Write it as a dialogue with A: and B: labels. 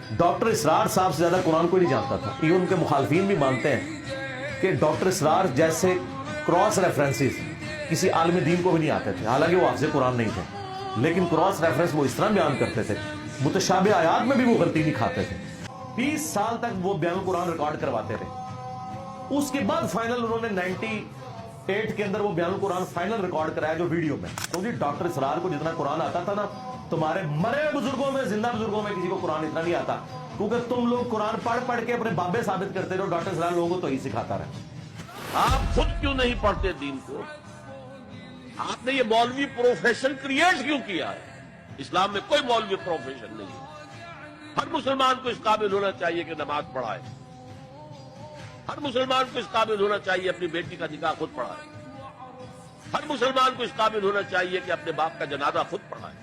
A: Doctor اسرار صاحب سے زیادہ قرآن کو نہیں جانتا تھا. یہ ان کے مخالفین بھی مانتے ہیں کہ ڈاکٹر اسرار جیسے کراس ریفرنسز کسی عالم دین کو بھی نہیں آتے تھے, حالانکہ وہ حافظ قرآن نہیں تھے, لیکن کراس ریفرنس وہ اس طرح بیان کرتے تھے, متشابہ آیات میں بھی وہ غلطی نہیں کھاتے تھے. 20 سال تک وہ بیان القرآن ریکارڈ کرواتے رہے. اس کے بعد فائنل انہوں نے 98 کے اندر وہ بیان القرآن فائنل ریکارڈ کرایا جو ویڈیو میں. تو جی ڈاکٹر اسرار کو جتنا قرآن آتا تھا نا, تمہارے مرے بزرگوں میں, زندہ بزرگوں میں کسی کو قرآن اتنا نہیں آتا, کیونکہ تم لوگ قرآن پڑھ پڑھ کے اپنے بابے ثابت کرتے رہو. ڈاکٹر اسرار لوگوں کو تو ہی سکھاتا رہا.
B: آپ خود کیوں نہیں پڑھتے دین کو؟ آپ نے یہ مولوی پروفیشن کریٹ کیوں کیا ہے؟ اسلام میں کوئی مولوی پروفیشن نہیں ہے. ہر مسلمان کو اس قابل ہونا چاہیے کہ نماز پڑھائے. ہر مسلمان کو اس قابل ہونا چاہیے اپنی بیٹی کا نکاح خود پڑھائے. ہر مسلمان کو اس قابل ہونا چاہیے کہ اپنے باپ کا جنازہ خود پڑھائے.